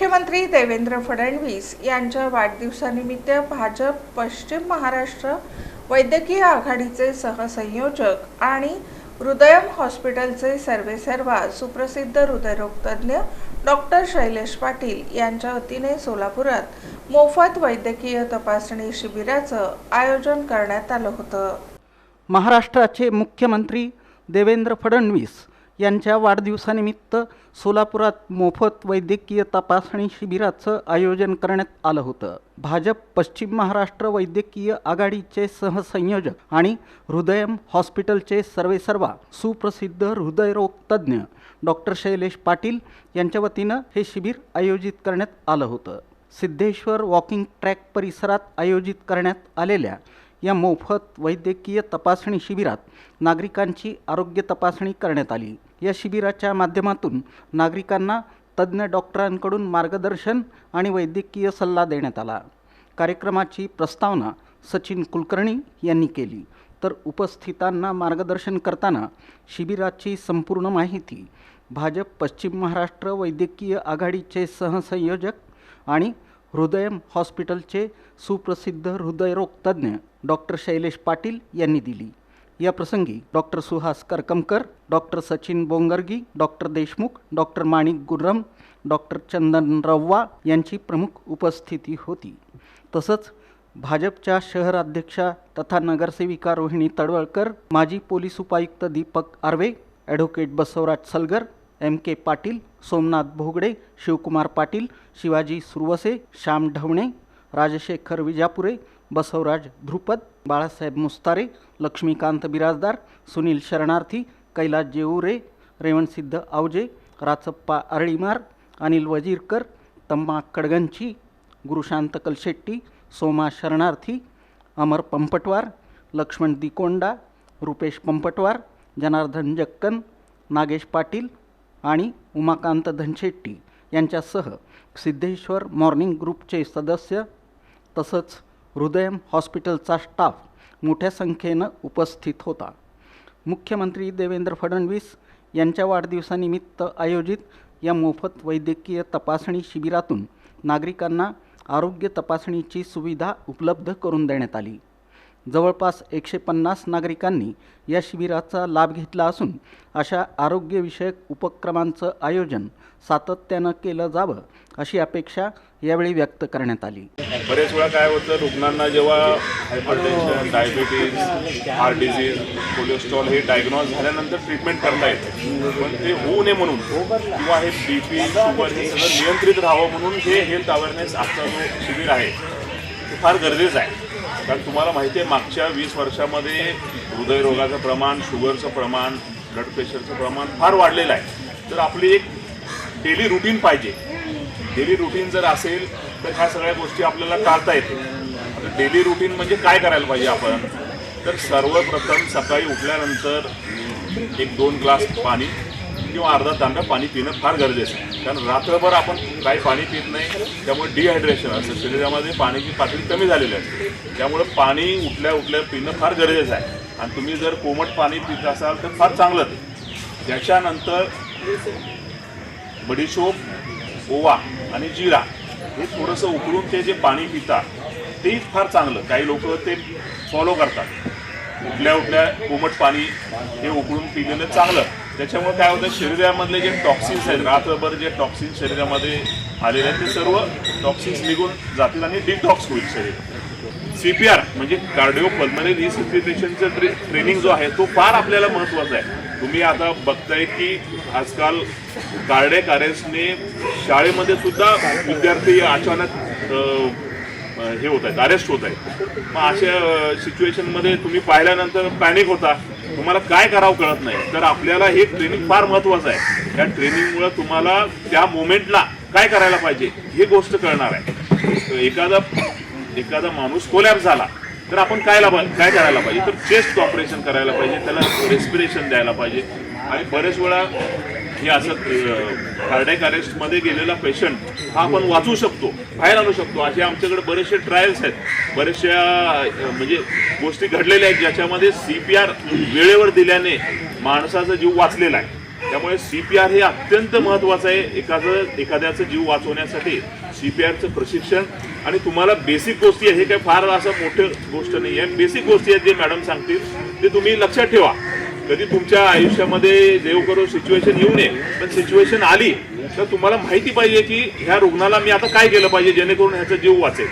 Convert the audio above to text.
मुख्यमंत्री देवेंद्र फडणवीस यांच्या वाढदिवसानिमित्त भाजप पश्चिम महाराष्ट्र वैद्यकीय आघाडीचे सहसंयोजक आणि हृदयम हॉस्पिटलचे सर्वेसर्वा सुप्रसिद्ध हृदयरोग तज्ञ डॉक्टर शैलेश पाटील यांच्या वतीने सोलापुरात मोफत वैद्यकीय तपासणी शिबिराचं आयोजन करण्यात आलं होतं। महाराष्ट्राचे मुख्यमंत्री देवेंद्र फडणवीस यांच्या वाढदिवसानिमित्त सोलापुरात मोफत वैद्यकीय तपासणी शिबिराचं आयोजन करण्यात आलं होतं। भाजप पश्चिम महाराष्ट्र वैद्यकीय आघाडीचे सहसंयोजक आणि हृदयम हॉस्पिटलचे सर्वेसर्वा सुप्रसिद्ध हृदयरोग तज्ञ डॉक्टर शैलेश पाटील यांच्या वतीनं हे शिबिर आयोजित करण्यात आलं होतं। सिद्धेश्वर वॉकिंग ट्रॅक परिसरात आयोजित करण्यात आलेल्या या मोफत वैद्यकीय तपासणी शिबिरात नागरिकांची आरोग्य तपासणी करण्यात आली। या शिबिराच्या माध्यमातून नागरिकांना तज्ञ डॉक्टरांकडून मार्गदर्शन आणि वैद्यकीय सल्ला देण्यात आला। कार्यक्रमाची प्रस्तावना सचिन कुलकर्णी यांनी केली, तर उपस्थितांना मार्गदर्शन करताना शिबिराची संपूर्ण माहिती भाजप पश्चिम महाराष्ट्र वैद्यकीय आघाडीचे सहसंयोजक आणि हृदयम हॉस्पिटलचे सुप्रसिद्ध हृदयरोग तज्ञ डॉक्टर शैलेश पाटील यांनी दिली। या प्रसंगी doctor Suhas Karkamkar, doctor Sachin Bongargi, doctor Deshmukh, doctor Manik Gurram, doctor Chandan Ravva यांची प्रमुख उपस्थिती होती। तसंच भाजपच्या शहराध्यक्षा तथा नगरसेविका रोहिणी तडवळकर, माजी पोलीस उपायुक्त दीपक आर्वे, ॲडव्होकेट बसवराज सलगर, MK पाटील, सोमनाथ भोगडे, शिवकुमार पाटील, शिवाजी सुरवसे, श्याम ढवणे, राजशेखर विजापुरे, बसवराज ध्रुपद, बाळासाहेब मुस्तारे, लक्ष्मीकांत बिराजदार, सुनील शरणार्थी, कैलास जेऊरे, रेवणसिद्ध आवजे, राचप्पा आरळीमार, अनिल वजीरकर, तम्मा कडगंची, गुरुशांत कलशेट्टी, सोमा शरणार्थी, अमर पंपटवार, लक्ष्मण दिकोंडा, रुपेश पंपटवार, जनार्दन जक्कन, नागेश पाटील आणि उमाकांत धनशेट्टी यांच्यासह सिद्धेश्वर मॉर्निंग ग्रुपचे सदस्य तसंच हृदयम हॉस्पिटलचा स्टाफ मोठ्या संख्येनं उपस्थित होता। मुख्यमंत्री देवेंद्र फडणवीस यांच्या वाढदिवसानिमित्त आयोजित या मोफत वैद्यकीय तपासणी शिबिरातून नागरिकांना आरोग्य तपासणीची सुविधा उपलब्ध करून देण्यात आली। जवळपास 150 नागरिकांनी या शिबिराचा लाभ घेतला असून अशा आरोग्यविषयक उपक्रमांचं आयोजन सातत्यानं केलं जावं अशी अपेक्षा यावेळी व्यक्त करण्यात आली। बरेच वेळा काय होतं, रुग्णांना जेव्हा hypertension, diabetes, heart disease, cholesterol हे डायग्नोज झाल्यानंतर ट्रीटमेंट करता येते, पण ते होऊ नये म्हणून किंवा हे BP, शुगर हे सगळं नियंत्रित राहावं म्हणून हे हेल्थ अवेअरनेस आजचा जो शिबिर आहे ते फार गरजेचं आहे। कारण तुम्हाला माहिती आहे, मागच्या 20 वर्षामध्ये हृदयरोगाचं प्रमाण, शुगरचं प्रमाण, ब्लड प्रेशरचं प्रमाण फार वाढलेलं आहे। तर आपली एक डेली रुटीन पाहिजे। डेली रुटीन जर असेल तर ह्या सगळ्या गोष्टी आपल्याला टाळता येते। आता डेली रुटीन म्हणजे काय करायला पाहिजे आपण, तर सर्वप्रथम सकाळी उठल्यानंतर 1-2 ग्लास पाणी किंवा अर्धा तांब्या पाणी पिणं फार गरजेचं आहे। कारण रात्रभर आपण काही पाणी पित नाही, त्यामुळे डिहायड्रेशन असतं, शरीरामध्ये पाण्याची पातळी कमी झालेली असते। त्यामुळे पाणी उठल्या उठल्या पिणं फार गरजेचं आहे आणि तुम्ही जर कोमट पाणी पित असाल तर फार चांगलं ते। त्याच्यानंतर बडीशोप, ओवा आणि जिरा हे थोडंसं उकळून ते जे पाणी पितात तेही फार चांगलं। काही लोक ते फॉलो करतात, उठल्या उठल्या कोमट पाणी हे उकळून पिलेलं चांगलं। त्याच्यामुळे काय होतं, शरीरामधले जे टॉक्सिन्स आहेत, रात्रभर जे टॉक्सिन्स शरीरामध्ये आलेले आहेत ते सर्व टॉक्सिन्स निघून जातील आणि डिटॉक्स होईल शरीर। CPR म्हणजे कार्डिओपल्मनरी रिससिटेशनचं ट्रेनिंग जो आहे तो फार आपल्याला महत्त्वाचा आहे। तुम्ही आता बघताय की आजकाल कार्डियक अरेस्टने शाळेमध्ये सुद्धा विद्यार्थी अचानक हे होत आहेत, अरेस्ट होत आहेत। मग अशा सिच्युएशनमध्ये तुम्ही पाहिल्यानंतर पॅनिक होता, तुम्हाला काय करावं कळत नाही। तर आपल्याला हे ट्रेनिंग फार महत्त्वाचं आहे। या ट्रेनिंगमुळे तुम्हाला त्या मोमेंटला काय करायला पाहिजे ही गोष्ट कळणार आहे। एखादा माणूस कोलॅप्स झाला तर आपण काय करायला पाहिजे, तर चेस्ट ऑपरेशन करायला पाहिजे, त्याला रेस्पिरेशन द्यायला पाहिजे। आणि बरेच वेळा हे असं कार्डियक अरेस्टमध्ये गेलेला पेशंट हा आपण वाचवू शकतो, बाहेर आणू शकतो। असे आमच्याकडे बरेचसे ट्रायल्स आहेत, बरेचशा म्हणजे गोष्टी घडलेल्या आहेत ज्याच्यामध्ये CPR वेळेवर दिल्याने माणसाचा जीव वाचलेला आहे। त्यामुळे CPR हे अत्यंत महत्त्वाचं आहे. एखाद्याचा जीव वाचवण्यासाठी CPRचं प्रशिक्षण आणि तुम्हाला बेसिक गोष्टी आहे, हे काही फार असं मोठं गोष्ट नाही आहे. बेसिक गोष्टी आहेत जे मॅडम सांगतील ते तुम्ही लक्षात ठेवा. कधी तुमच्या आयुष्यामध्ये देव करो सिच्युएशन येऊ नये, पण सिच्युएशन आली तर तुम्हाला माहिती पाहिजे की ह्या रुग्णाला मी आता काय केलं पाहिजे जेणेकरून ह्याचा जीव वाचेल.